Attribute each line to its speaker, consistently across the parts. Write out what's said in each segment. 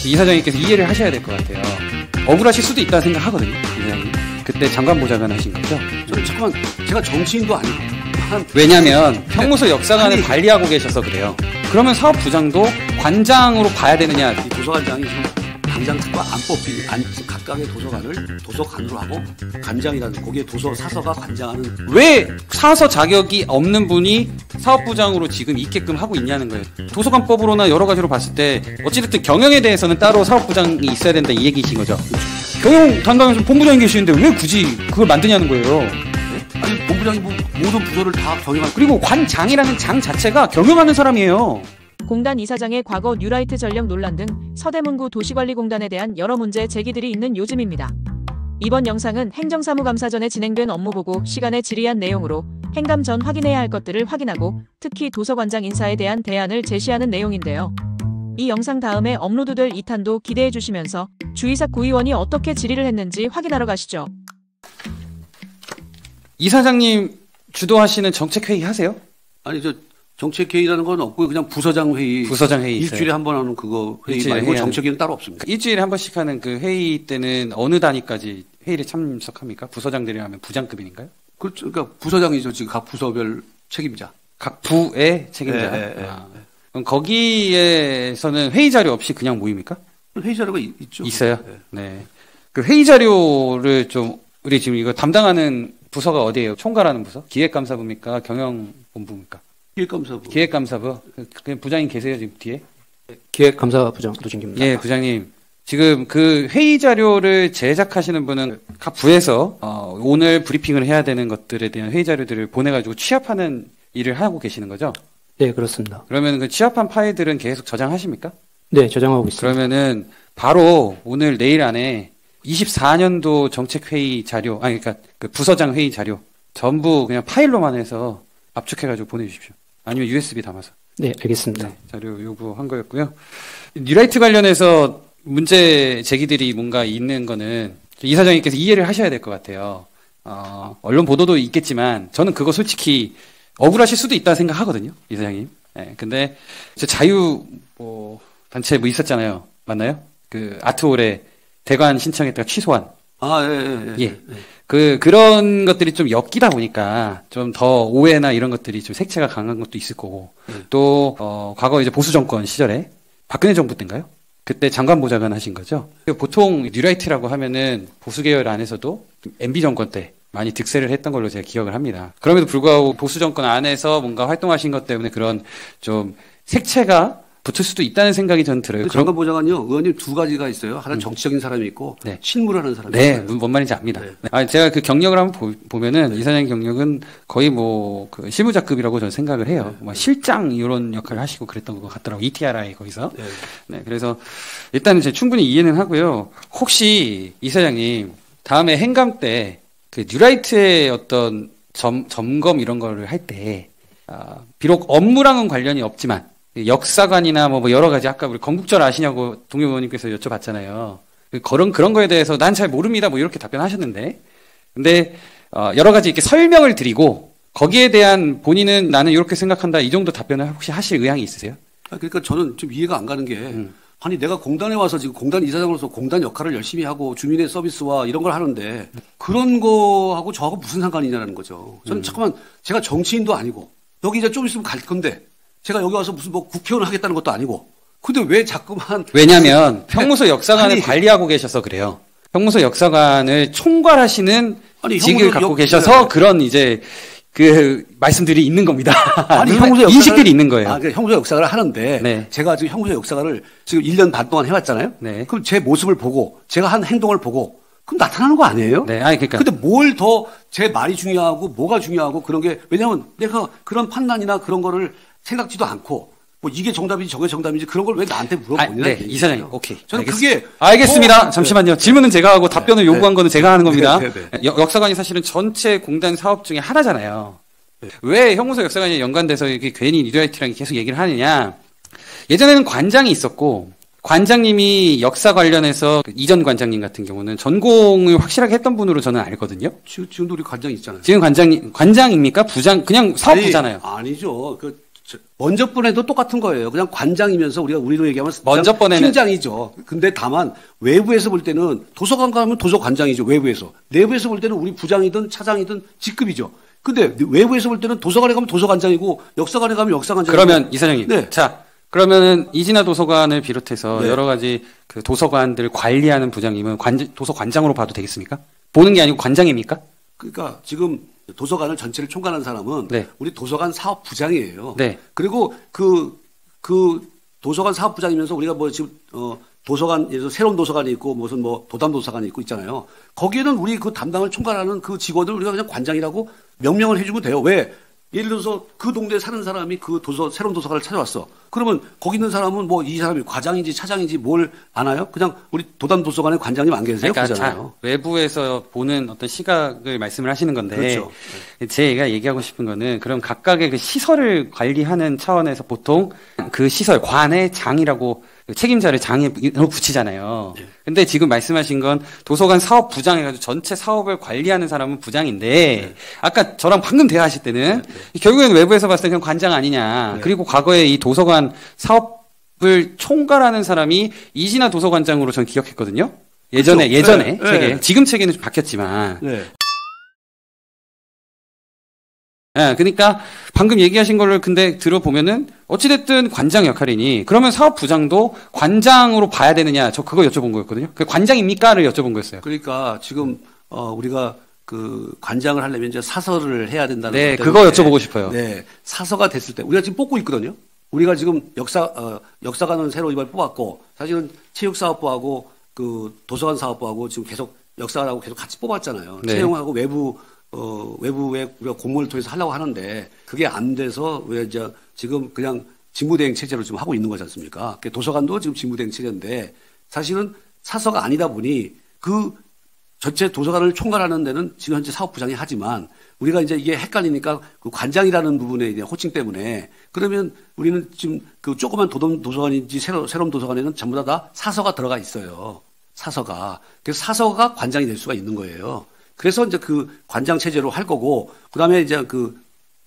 Speaker 1: 이사장님께서 이해를 하셔야 될 것 같아요. 억울하실 수도 있다고 생각하거든요, 이사장님. 그때 장관보좌관 하신 거죠?
Speaker 2: 잠깐만, 제가 정치인도 아니고.
Speaker 1: 왜냐면 평무소 역사관을 관리하고 계셔서 그래요. 그러면 사업부장도 관장으로 봐야 되느냐?
Speaker 2: 이 도서관장이 지금 당장 특과 안 뽑힌 각각의 도서관을 도서관으로 하고 관장이라는 거기에 도서 사서가 관장하는.
Speaker 1: 왜 사서 자격이 없는 분이 사업부장으로 지금 있게끔 하고 있냐는 거예요. 도서관법으로나 여러 가지로 봤을 때 어찌됐든 경영에 대해서는 따로 사업부장이 있어야 된다 이 얘기이신 거죠. 경영 담당에서 본부장이 계시는데 왜 굳이 그걸 만드냐는 거예요.
Speaker 2: 아니 본부장이 뭐 모든 부서를 다 경영할.
Speaker 1: 그리고 관장이라는 장 자체가 경영하는 사람이에요.
Speaker 3: 공단 이사장의 과거 뉴라이트 전력 논란 등 서대문구 도시관리공단에 대한 여러 문제 제기들이 있는 요즘입니다. 이번 영상은 행정사무감사 전에 진행된 업무보고 시간에 질의한 내용으로 행감 전 확인해야 할 것들을 확인하고 특히 도서관장 인사에 대한 대안을 제시하는 내용인데요. 이 영상 다음에 업로드될 2탄도 기대해 주시면서 주이삭 구의원이 어떻게 질의를 했는지 확인하러 가시죠.
Speaker 1: 이사장님 주도하시는 정책회의 하세요?
Speaker 2: 아니 저 정책회의라는 건 없고 그냥 부서장 회의.
Speaker 1: 부서장 회의
Speaker 2: 일주일에
Speaker 1: 있어요.
Speaker 2: 한 번 하는 그거 회의 말고 정책회의는 따로 없습니다.
Speaker 1: 일주일에 한 번씩 하는 그 회의 때는 어느 단위까지 회의를 참석합니까? 부서장들이 하면 부장급인가요?
Speaker 2: 그렇죠. 그러니까 부서장이죠. 지금 각 부서별 책임자.
Speaker 1: 각 부의 책임자. 그럼 거기에서는 회의 자료 없이 그냥 모입니까?
Speaker 2: 회의 자료가 있죠.
Speaker 1: 있어요? 네. 그 회의 자료를 좀 우리 지금 이거 담당하는 부서가 어디예요? 총괄하는 부서? 기획감사부입니까? 경영본부입니까?
Speaker 2: 기획감사부.
Speaker 1: 기획감사부. 그냥 부장님 계세요 지금 뒤에?
Speaker 4: 기획감사부장 노진기입니다.
Speaker 1: 예, 부장님. 지금 그 회의 자료를 제작하시는 분은 각 부에서 오늘 브리핑을 해야 되는 것들에 대한 회의 자료들을 보내가지고 취합하는 일을 하고 계시는 거죠?
Speaker 4: 네, 그렇습니다.
Speaker 1: 그러면 그 취합한 파일들은 계속 저장하십니까?
Speaker 4: 네, 저장하고 있습니다.
Speaker 1: 그러면은 바로 오늘 내일 안에 24년도 정책회의 자료, 그러니까 그 부서장 회의 자료 전부 그냥 파일로만 해서 압축해가지고 보내주십시오. 아니면 USB 담아서.
Speaker 4: 네, 알겠습니다.
Speaker 1: 네, 자료 요구한 거였고요. 뉴라이트 관련해서 문제 제기들이 뭔가 있는 거는 이사장님께서 이해를 하셔야 될 것 같아요. 언론 보도도 있겠지만 저는 그거 솔직히 억울하실 수도 있다고 생각하거든요, 이사장님. 네, 근데 자유 단체 있었잖아요, 맞나요? 그 아트홀에 대관 신청했다가 취소한. 예. 그런 것들이 좀 엮이다 보니까 좀 더 오해나 이런 것들이 좀 색채가 강한 것도 있을 거고. 또 과거 이제 보수 정권 시절에 박근혜 정부 때인가요? 그때 장관보좌관 하신 거죠. 보통 뉴라이트라고 하면은 보수 계열 안에서도 MB 정권 때 많이 득세를 했던 걸로 제가 기억을 합니다. 그럼에도 불구하고 보수 정권 안에서 뭔가 활동하신 것 때문에 그런 좀 색채가 붙을 수도 있다는 생각이 저는 들어요.
Speaker 2: 장관보좌관요, 의원님 두 가지가 있어요. 하나는 정치적인 사람이 있고,
Speaker 1: 네.
Speaker 2: 실무를 하는 사람이
Speaker 1: 네,
Speaker 2: 있어요.
Speaker 1: 뭔 말인지 압니다.
Speaker 2: 네.
Speaker 1: 제가 그 경력을 한번 보면은 이사장 경력은 거의 그 실무자급이라고 저는 생각을 해요. 실장 이런 역할을 하시고 그랬던 것 같더라고요. ETRI 거기서. 네, 그래서 일단은 제가 충분히 이해는 하고요. 혹시 이사장님 다음에 행감 때 그 뉴라이트의 어떤 점검 이런 거를 할 때, 비록 업무랑은 관련이 없지만 역사관이나 뭐 여러 가지 아까 우리 건국절 아시냐고 동료 의원님께서 여쭤봤잖아요. 그런 거에 대해서 난 잘 모릅니다. 뭐 이렇게 답변하셨는데, 근데 여러 가지 이렇게 설명을 드리고 거기에 대한 본인은 나는 이렇게 생각한다 이 정도 답변을 혹시 하실 의향이 있으세요?
Speaker 2: 그러니까 저는 좀 이해가 안 가는 게 아니 내가 공단에 와서 지금 공단 이사장으로서 공단 역할을 열심히 하고 주민의 서비스와 이런 걸 하는데 그런 거하고 저하고 무슨 상관이냐는 거죠. 저는 잠깐만 제가 정치인도 아니고 여기 이제 좀 있으면 갈 건데. 제가 여기 와서 무슨 국회의원을 하겠다는 것도 아니고. 근데 왜 자꾸만.
Speaker 1: 왜냐면 평무소 역사관을 관리하고 계셔서 그래요. 평무소 역사관을 총괄하시는 직을 갖고 계셔서 그런 이제 그 말씀들이 있는 겁니다.
Speaker 2: 아니, 형무소
Speaker 1: 인식들이 있는 거예요.
Speaker 2: 형무소 역사관을 하는데.
Speaker 1: 네.
Speaker 2: 제가 지금 형무소 역사관을 지금 1년 반 동안 해왔잖아요.
Speaker 1: 네.
Speaker 2: 그럼 제 모습을 보고 제가 한 행동을 보고 그럼 나타나는 거 아니에요?
Speaker 1: 네, 그러니까.
Speaker 2: 근데 뭘 더 제 말이 중요하고 뭐가 중요하고 그런 게 왜냐면 내가 그런 판단이나 그런 거를 생각지도 않고 뭐 이게 정답인지 저게 정답인지 그런 걸 왜 나한테 물어보냐.
Speaker 1: 네, 이사장님, 오케이.
Speaker 2: 저는 그게
Speaker 1: 알겠습니다. 잠시만요. 질문은 제가 하고 답변을 요구한 거는 제가 하는 겁니다.
Speaker 2: 네.
Speaker 1: 역사관이 사실은 전체 공단 사업 중에 하나잖아요. 왜 형무소 역사관이 연관돼서 이렇게 괜히 뉴라이트랑 계속 얘기를 하느냐. 예전에는 관장이 있었고 관장님이 역사 관련해서 이전 관장님 같은 경우는 전공을 확실하게 했던 분으로 저는 알거든요.
Speaker 2: 지금도 우리 관장 있잖아요.
Speaker 1: 지금 관장입니까? 부장, 그냥 사업부잖아요.
Speaker 2: 아니죠. 먼저 번에도 똑같은 거예요. 그냥 관장이면서 우리로 얘기하면
Speaker 1: 먼저 번에는
Speaker 2: 팀장이죠. 근데 다만 외부에서 볼 때는 도서관 가면 도서관장이죠. 외부에서. 내부에서 볼 때는 우리 부장이든 차장이든 직급이죠. 근데 외부에서 볼 때는 도서관에 가면 도서관장이고 역사관에 가면 역사관장이고.
Speaker 1: 그러면 이사장님.
Speaker 2: 네.
Speaker 1: 자, 그러면은 이진아 도서관을 비롯해서
Speaker 2: 네.
Speaker 1: 여러 가지 그 도서관들 관리하는 부장님은 도서관장으로 봐도 되겠습니까? 보는 게 아니고 관장입니까?
Speaker 2: 그러니까 지금 도서관을 전체를 총괄하는 사람은
Speaker 1: 네.
Speaker 2: 우리 도서관 사업부장이에요.
Speaker 1: 네.
Speaker 2: 그리고 그 도서관 사업부장이면서 우리가 뭐 지금 도서관 예를 들어 새로운 도서관이 있고 무슨 뭐 도담 도서관이 있고 있잖아요. 거기에는 우리 그 담당을 총괄하는 그 직원을 우리가 그냥 관장이라고 명명을 해주면 돼요. 왜? 예를 들어서 그 동네에 사는 사람이 그 새로운 도서관을 찾아왔어. 그러면 거기 있는 사람은 뭐 이 사람이 과장인지 차장인지 뭘 아나요? 그냥 우리 도담 도서관에 관장님 안 계세요?
Speaker 1: 그러니까
Speaker 2: 그러잖아요.
Speaker 1: 외부에서 보는 어떤 시각을 말씀을 하시는 건데
Speaker 2: 그렇죠.
Speaker 1: 제가 얘기하고 싶은 거는 그럼 각각의 그 시설을 관리하는 차원에서 보통 그 시설 관의 장이라고 책임자를 장에 붙이잖아요.
Speaker 2: 네.
Speaker 1: 근데 지금 말씀하신 건 도서관 사업부장 해가지고 전체 사업을 관리하는 사람은 부장인데
Speaker 2: 네.
Speaker 1: 아까 저랑 방금 대화하실 때는 결국에는 외부에서 봤을 때 그냥 관장 아니냐.
Speaker 2: 네.
Speaker 1: 그리고 과거에 이 도서관 사업을 총괄하는 사람이 이진아 도서관장으로 전 기억했거든요. 예전에
Speaker 2: 그렇죠. 네.
Speaker 1: 책에
Speaker 2: 네.
Speaker 1: 지금 책에는 좀 바뀌었지만
Speaker 2: 네.
Speaker 1: 예, 그러니까 방금 얘기하신 거를 근데 들어보면은 어찌됐든 관장 역할이니 그러면 사업부장도 관장으로 봐야 되느냐 저 그거 여쭤본 거였거든요. 그 관장입니까를 여쭤본 거였어요.
Speaker 2: 그러니까 지금 우리가 그 관장을 하려면 이제 사서를 해야 된다는
Speaker 1: 네,
Speaker 2: 것
Speaker 1: 그거
Speaker 2: 때문에
Speaker 1: 여쭤보고 싶어요.
Speaker 2: 네, 사서가 됐을 때 우리가 지금 뽑고 있거든요. 우리가 지금 역사관은 새로 이번에 뽑았고 사실은 체육사업부하고 그 도서관 사업부하고 지금 계속 역사관하고 계속 같이 뽑았잖아요.
Speaker 1: 네.
Speaker 2: 채용하고 외부에 우리가 공모를 통해서 하려고 하는데 그게 안 돼서 왜 이제 지금 그냥 직무대행 체제로 지금 하고 있는 거지 않습니까? 도서관도 지금 직무대행 체제인데 사실은 사서가 아니다 보니 그 전체 도서관을 총괄하는 데는 지금 현재 사업부장이 하지만 우리가 이제 이게 헷갈리니까 그 관장이라는 부분에 이제 호칭 때문에 그러면 우리는 지금 그 조그만 도서관인지 새로운 도서관에는 전부 다 사서가 들어가 있어요. 사서가. 그래서 사서가 관장이 될 수가 있는 거예요. 그래서 이제 그 관장 체제로 할 거고 그다음에 이제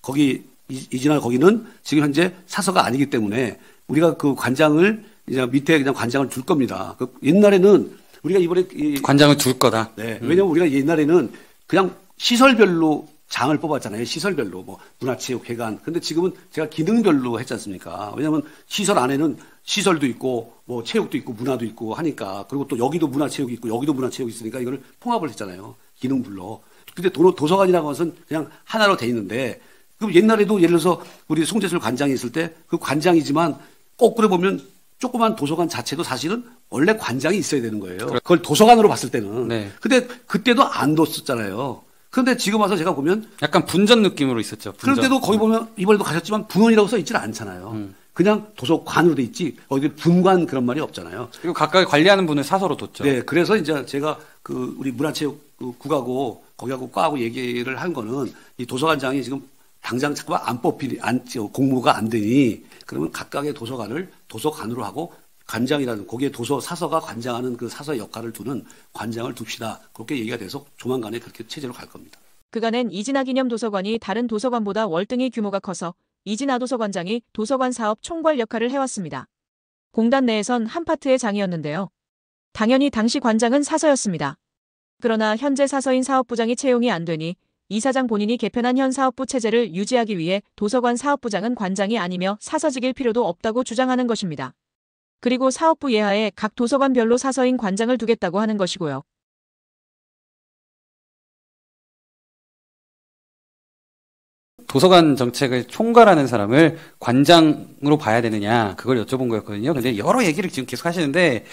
Speaker 2: 거기 이진아 거기는 지금 현재 사서가 아니기 때문에 우리가 그 관장을 이제 밑에 그냥 관장을 줄 겁니다. 옛날에는 우리가 이번에
Speaker 1: 관장을 둘 거다.
Speaker 2: 네. 왜냐면 우리가 옛날에는 그냥 시설별로 장을 뽑았잖아요. 시설별로 뭐 문화체육회관. 근데 지금은 제가 기능별로 했지 않습니까? 왜냐면 시설 안에는 시설도 있고 뭐 체육도 있고 문화도 있고 하니까 그리고 또 여기도 문화체육이 있고 여기도 문화체육이 있으니까 이걸 통합을 했잖아요. 기능별로. 근데 도서관이라는 것은 그냥 하나로 돼 있는데 그럼 옛날에도 예를 들어서 우리 송재술 관장이 있을 때 그 관장이지만 거꾸로 보면 조그만 도서관 자체도 사실은 원래 관장이 있어야 되는 거예요. 그걸 도서관으로 봤을 때는.
Speaker 1: 네.
Speaker 2: 근데 그때도 안 뒀었잖아요. 그런데 지금 와서 제가 보면
Speaker 1: 약간 분전 느낌으로 있었죠. 분전.
Speaker 2: 그런데도 거기 보면 이번에도 가셨지만 분원이라고 써 있지는 않잖아요. 그냥 도서관으로 돼 있지 어디 분관 그런 말이 없잖아요.
Speaker 1: 그리고 각각 관리하는 분을 사서로 뒀죠.
Speaker 2: 네, 그래서 이제 제가 우리 문화체육 국하고 거기하고 과하고 얘기를 한 거는 이 도서관장이 지금 당장 잠깐만 공모가 안 되니 그러면 각각의 도서관을 도서관으로 하고 관장이라는 거기에 사서가 관장하는 그 사서의 역할을 두는 관장을 둡시다. 그렇게 얘기가 돼서 조만간에 그렇게 체제로 갈 겁니다.
Speaker 3: 그간엔 이진아 기념 도서관이 다른 도서관보다 월등히 규모가 커서 이진아 도서관장이 도서관 사업 총괄 역할을 해왔습니다. 공단 내에선 한 파트의 장이었는데요. 당연히 당시 관장은 사서였습니다. 그러나 현재 사서인 사업부장이 채용이 안 되니 이사장 본인이 개편한 현 사업부 체제를 유지하기 위해 도서관 사업부장은 관장이 아니며 사서직일 필요도 없다고 주장하는 것입니다. 그리고 사업부 예하에 각 도서관별로 사서인 관장을 두겠다고 하는 것이고요.
Speaker 1: 도서관 정책을 총괄하는 사람을 관장으로 봐야 되느냐 그걸 여쭤본 거였거든요. 근데 여러 얘기를 지금 계속 하시는데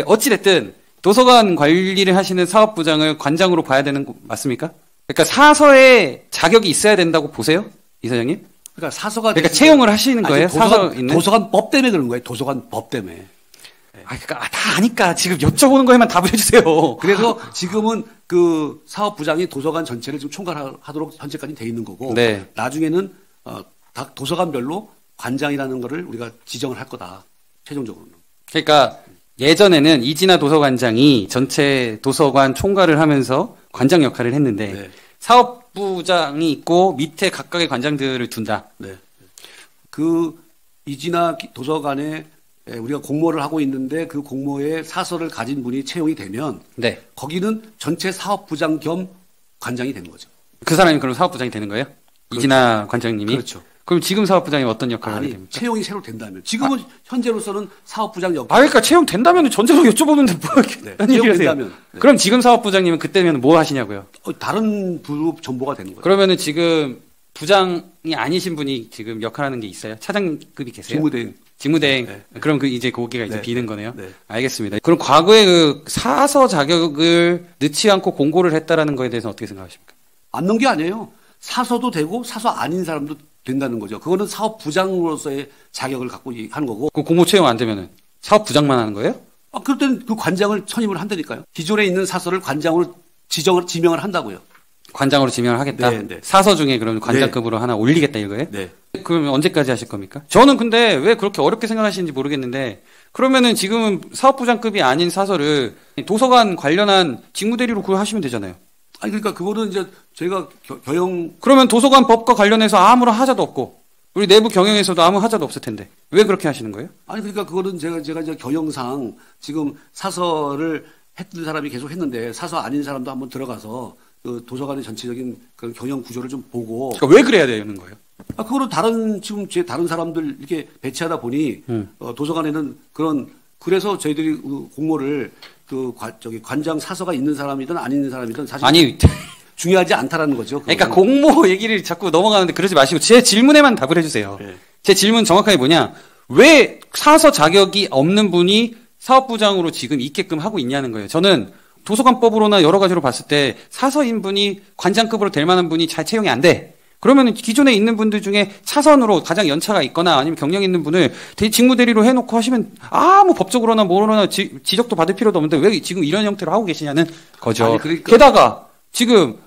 Speaker 1: 어찌됐든 도서관 관리를 하시는 사업부장을 관장으로 봐야 되는 거 맞습니까? 그러니까 사서에 자격이 있어야 된다고 보세요, 이사장님?
Speaker 2: 그러니까 사서가
Speaker 1: 그러니까 채용을 하시는 거예요? 사서 있는?
Speaker 2: 도서관법 때문에 그런 거예요. 도서관법 때문에.
Speaker 1: 그러니까 다 아니까 지금 여쭤보는 거에만 답을 해주세요.
Speaker 2: 그래서 지금은 그 사업부장이 도서관 전체를 지금 총괄하도록 현재까지 돼 있는 거고
Speaker 1: 네.
Speaker 2: 나중에는 각 도서관별로 관장이라는 거를 우리가 지정을 할 거다. 최종적으로는.
Speaker 1: 그러니까 예전에는 이진아 도서관장이 전체 도서관 총괄을 하면서 관장 역할을 했는데
Speaker 2: 네.
Speaker 1: 사업부장이 있고 밑에 각각의 관장들을 둔다.
Speaker 2: 네. 그 이진아 도서관에 우리가 공모를 하고 있는데 그 공모에 사서를 가진 분이 채용이 되면
Speaker 1: 네.
Speaker 2: 거기는 전체 사업부장 겸 관장이 되는 거죠.
Speaker 1: 그 사람이 그럼 사업부장이 되는 거예요?
Speaker 2: 그렇죠.
Speaker 1: 이진아 관장님이?
Speaker 2: 그렇죠.
Speaker 1: 그럼 지금 사업부장이 어떤 역할을 하게
Speaker 2: 아니,
Speaker 1: 됩니까?
Speaker 2: 채용이 새로 된다면. 지금은 현재로서는 사업부장 역할.
Speaker 1: 그러니까 채용된다면 전제로 여쭤보는데 뭐 이렇게
Speaker 2: 네,
Speaker 1: 딴 얘기를 하세요.
Speaker 2: 채용된다면. 네.
Speaker 1: 그럼 지금 사업부장님은 그때면 뭐 하시냐고요?
Speaker 2: 다른 부로 전보가 되는 거예요.
Speaker 1: 그러면은 지금 부장이 아니신 분이 지금 역할하는 게 있어요? 차장급이 계세요?
Speaker 2: 직무대행.
Speaker 1: 직무대행.
Speaker 2: 네.
Speaker 1: 그럼 그 이제 거기가 이제
Speaker 2: 네.
Speaker 1: 비는 거네요.
Speaker 2: 네.
Speaker 1: 알겠습니다. 그럼 과거에 그 사서 자격을 넣지 않고 공고를 했다라는 거에 대해서 어떻게 생각하십니까?
Speaker 2: 안 넣은 게 아니에요. 사서도 되고 사서 아닌 사람도 된다는 거죠. 그거는 사업부장으로서의 자격을 갖고 하는 거고.
Speaker 1: 그 공모 채용 안 되면은 사업부장만 하는 거예요?
Speaker 2: 그럴 때는 그 관장을 선임을 한다니까요. 기존에 있는 사서를 관장으로 지명을 한다고요.
Speaker 1: 관장으로 지명을 하겠다.
Speaker 2: 네, 네.
Speaker 1: 사서 중에 그럼 관장급으로 하나 올리겠다 이거예요?
Speaker 2: 네.
Speaker 1: 그러면 언제까지 하실 겁니까? 저는 근데 왜 그렇게 어렵게 생각하시는지 모르겠는데 그러면은 지금은 사업부장급이 아닌 사서를 도서관 관련한 직무대리로 그걸 하시면 되잖아요.
Speaker 2: 아니 그러니까 그거는 이제 저희가 경영
Speaker 1: 그러면 도서관 법과 관련해서 아무런 하자도 없고 우리 내부 경영에서도 아무 하자도 없을 텐데 왜 그렇게 하시는 거예요?
Speaker 2: 아니 그러니까 그거는 제가 이제 경영상 지금 사서를 했던 사람이 계속 했는데 사서 아닌 사람도 한번 들어가서 그 도서관의 전체적인 그런 경영 구조를 좀 보고
Speaker 1: 그러니까 왜 그래야 되는 거예요?
Speaker 2: 그거는 지금 제 다른 사람들 이렇게 배치하다 보니 도서관에는 그래서 저희들이 공모를 관장 사서가 있는 사람이든 안 있는 사람이든 사실
Speaker 1: 아니
Speaker 2: 중요하지 않다라는 거죠.
Speaker 1: 그러니까 공모 얘기를 자꾸 넘어가는데 그러지 마시고 제 질문에만 답을 해주세요.
Speaker 2: 네.
Speaker 1: 제 질문 정확하게 뭐냐? 왜 사서 자격이 없는 분이 사업부장으로 지금 있게끔 하고 있냐는 거예요. 저는 도서관법으로나 여러 가지로 봤을 때 사서인 분이 관장급으로 될 만한 분이 잘 채용이 안 돼. 그러면 기존에 있는 분들 중에 차선으로 가장 연차가 있거나 아니면 경력 있는 분을 직무대리로 해놓고 하시면 아무 법적으로나 뭐로나 지적도 받을 필요도 없는데 왜 지금 이런 형태로 하고 계시냐는 거죠.
Speaker 2: 아니, 그러니까
Speaker 1: 게다가 지금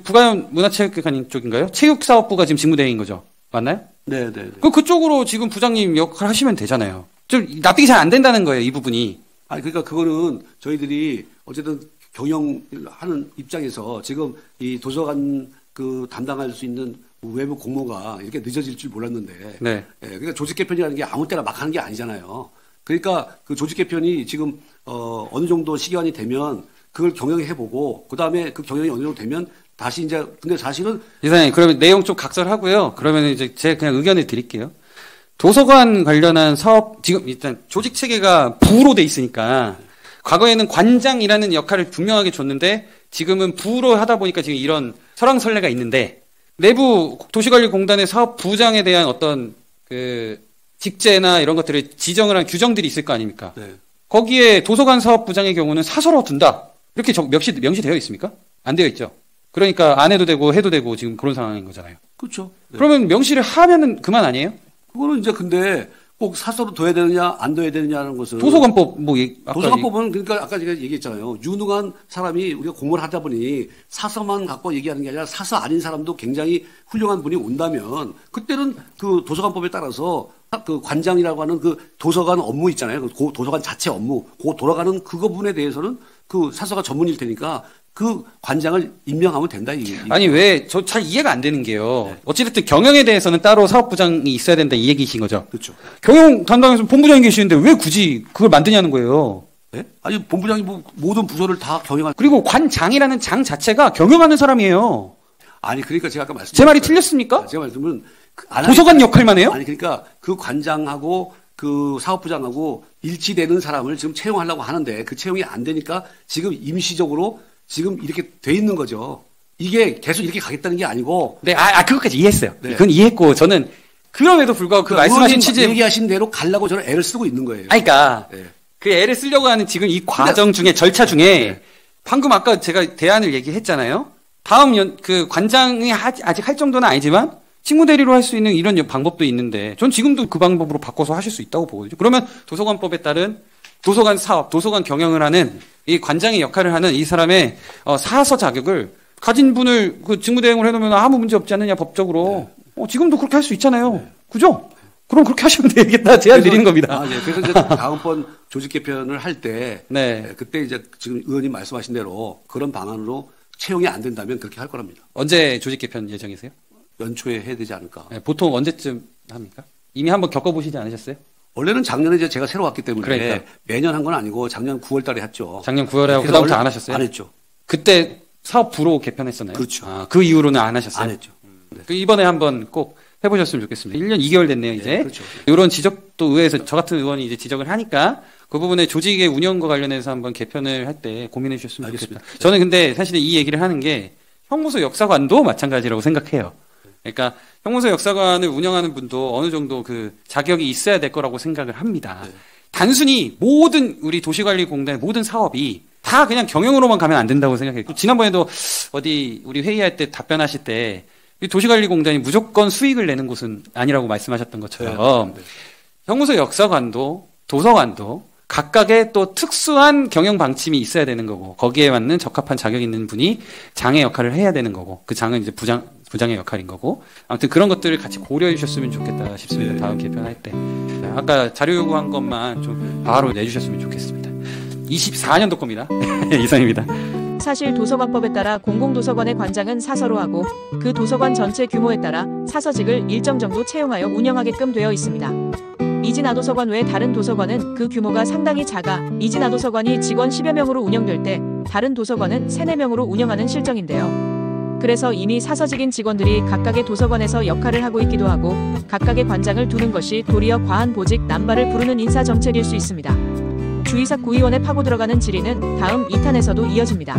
Speaker 1: 부가연 문화체육관님 쪽인가요? 체육사업부가 지금 직무대리인 거죠. 맞나요?
Speaker 2: 네, 네.
Speaker 1: 그쪽으로 지금 부장님 역할 하시면 되잖아요. 좀 납득이 잘 안 된다는 거예요, 이 부분이.
Speaker 2: 아니 그러니까 그거는 저희들이 어쨌든 경영을 하는 입장에서 지금 이 도서관 담당할 수 있는 외부 공모가 이렇게 늦어질 줄 몰랐는데.
Speaker 1: 네.
Speaker 2: 그러니까 조직 개편이라는 게 아무 때나 막 하는 게 아니잖아요. 그러니까 그 조직 개편이 지금 어느 정도 시기간이 되면 그걸 경영해보고 그다음에 그 경영이 어느 정도 되면 다시 이제 근데 사실은
Speaker 1: 이사님 그러면 내용 좀 각설하고요. 그러면 이제 제가 그냥 의견을 드릴게요. 도서관 관련한 사업 지금 일단 조직 체계가 부로 돼 있으니까 과거에는 관장이라는 역할을 분명하게 줬는데 지금은 부로 하다 보니까 지금 이런 설왕설래가 있는데 내부 도시관리공단의 사업부장에 대한 어떤 그 직제나 이런 것들을 지정을 한 규정들이 있을 거 아닙니까?
Speaker 2: 네.
Speaker 1: 거기에 도서관 사업부장의 경우는 사서로 둔다. 이렇게 명시되어 있습니까? 안 되어 있죠. 그러니까 안 해도 되고 해도 되고 지금 그런 상황인 거잖아요.
Speaker 2: 그렇죠. 네.
Speaker 1: 그러면 명시를 하면은 그만 아니에요?
Speaker 2: 그거는 이제 근데 꼭 사서로 둬야 되느냐 안 둬야 되느냐는 것은
Speaker 1: 도서관법
Speaker 2: 도서관법은 그러니까 아까 제가 얘기했잖아요. 유능한 사람이 우리가 공부를 하다 보니 사서만 갖고 얘기하는 게 아니라 사서 아닌 사람도 굉장히 훌륭한 분이 온다면 그때는 그 도서관법에 따라서 그 관장이라고 하는 그 도서관 업무 있잖아요. 그 도서관 자체 업무, 그 돌아가는 그거 부분에 대해서는 그 사서가 전문일 테니까 그 관장을 임명하면 된다.
Speaker 1: 아니 왜 저 잘 이해가 안 되는 게요.
Speaker 2: 네.
Speaker 1: 어찌됐든 경영에 대해서는 따로 사업부장이 있어야 된다 이 얘기이신 거죠.
Speaker 2: 그렇죠.
Speaker 1: 경영 담당에서 본부장이 계시는데 왜 굳이 그걸 만드냐는 거예요.
Speaker 2: 네? 아니 본부장이 뭐 모든 부서를 다 경영하는.
Speaker 1: 그리고 관장이라는 장 자체가 경영하는 사람이에요.
Speaker 2: 아니 그러니까 제가 아까 말씀.
Speaker 1: 제 말이 틀렸습니까?
Speaker 2: 제가 말씀은
Speaker 1: 도서관 역할만 해요?
Speaker 2: 아니 그러니까 그 관장하고 그 사업부장하고 일치되는 사람을 지금 채용하려고 하는데 그 채용이 안 되니까 지금 임시적으로 지금 이렇게 돼 있는 거죠. 이게 계속 이렇게 가겠다는 게 아니고.
Speaker 1: 네, 그것까지 이해했어요.
Speaker 2: 네.
Speaker 1: 그건 이해했고 저는 그럼에도 불구하고 그 말씀하신 취지
Speaker 2: 얘기하신 대로 가려고 저는 애를 쓰고 있는 거예요.
Speaker 1: 그러니까
Speaker 2: 네.
Speaker 1: 그 애를 쓰려고 하는 지금 이 과정 중에 절차 중에
Speaker 2: 네.
Speaker 1: 방금 아까 제가 대안을 얘기했잖아요. 다음 그 관장이 아직 할 정도는 아니지만 직무대리로 할 수 있는 이런 방법도 있는데 전 지금도 그 방법으로 바꿔서 하실 수 있다고 보거든요. 그러면 도서관법에 따른 도서관 사업, 도서관 경영을 하는 이 관장의 역할을 하는 이 사람의 사서 자격을 가진 분을 그 직무대행을 해놓으면 아무 문제 없지 않느냐 법적으로.
Speaker 2: 네.
Speaker 1: 지금도 그렇게 할 수 있잖아요. 그죠? 그럼 그렇게 하시면 되겠다. 제안 드리는 겁니다.
Speaker 2: 네. 그래서 이제 다음번 조직 개편을 할 때
Speaker 1: 네.
Speaker 2: 그때 이제 지금 의원님 말씀하신 대로 그런 방안으로 채용이 안 된다면 그렇게 할 거랍니다.
Speaker 1: 언제 조직 개편 예정이세요?
Speaker 2: 연초에 해야 되지 않을까.
Speaker 1: 네, 보통 언제쯤 합니까? 이미 한번 겪어보시지 않으셨어요?
Speaker 2: 원래는 작년에 이제 제가 새로 왔기 때문에
Speaker 1: 그러니까.
Speaker 2: 매년 한 건 아니고 작년 9월 달에 했죠.
Speaker 1: 작년 9월에 하고
Speaker 2: 그래서
Speaker 1: 그다음부터
Speaker 2: 원래
Speaker 1: 안 하셨어요?
Speaker 2: 안 했죠.
Speaker 1: 그때 사업 부로 개편했었나요?
Speaker 2: 그렇죠.
Speaker 1: 아, 그 이후로는 안 하셨어요?
Speaker 2: 안 했죠. 네.
Speaker 1: 그 이번에 한번 꼭 해보셨으면 좋겠습니다. 1년 2개월 됐네요, 이제.
Speaker 2: 네, 그렇죠.
Speaker 1: 이런 지적도 의회에서 저 같은 의원이 이제 지적을 하니까 그 부분에 조직의 운영과 관련해서 한번 개편을 할 때 고민해 주셨으면
Speaker 2: 알겠습니다.
Speaker 1: 좋겠다. 저는 근데 사실 이 얘기를 하는 게 형무소 역사관도 마찬가지라고 생각해요. 그러니까 형무소 역사관을 운영하는 분도 어느 정도 그 자격이 있어야 될 거라고 생각을 합니다.
Speaker 2: 네.
Speaker 1: 단순히 모든 우리 도시관리공단의 모든 사업이 다 그냥 경영으로만 가면 안 된다고 생각해요. 지난번에도 어디 우리 회의할 때 답변하실 때 도시관리공단이 무조건 수익을 내는 곳은 아니라고 말씀하셨던 것처럼
Speaker 2: 네.
Speaker 1: 형무소 역사관도 도서관도 각각의 또 특수한 경영 방침이 있어야 되는 거고 거기에 맞는 적합한 자격 있는 분이 장의 역할을 해야 되는 거고 그 장은 이제 부장의 역할인 거고 아무튼 그런 것들을 같이 고려해 주셨으면 좋겠다 싶습니다.
Speaker 2: 네.
Speaker 1: 다음 개편할 때. 아까 자료 요구한 것만 좀 바로 내주셨으면 좋겠습니다. 24년도 겁니다. 이상입니다.
Speaker 3: 사실 도서관법에 따라 공공도서관의 관장은 사서로 하고 그 도서관 전체 규모에 따라 사서직을 일정 정도 채용하여 운영하게끔 되어 있습니다. 이진아도서관 외 다른 도서관은 그 규모가 상당히 작아 이진아도서관이 직원 10여 명으로 운영될 때 다른 도서관은 3, 4명으로 운영하는 실정인데요. 그래서 이미 사서직인 직원들이 각각의 도서관에서 역할을 하고 있기도 하고 각각의 관장을 두는 것이 도리어 과한 보직 남발을 부르는 인사정책일 수 있습니다. 주의사 구의원에 파고 들어가는 질의는 다음 2탄에서도 이어집니다.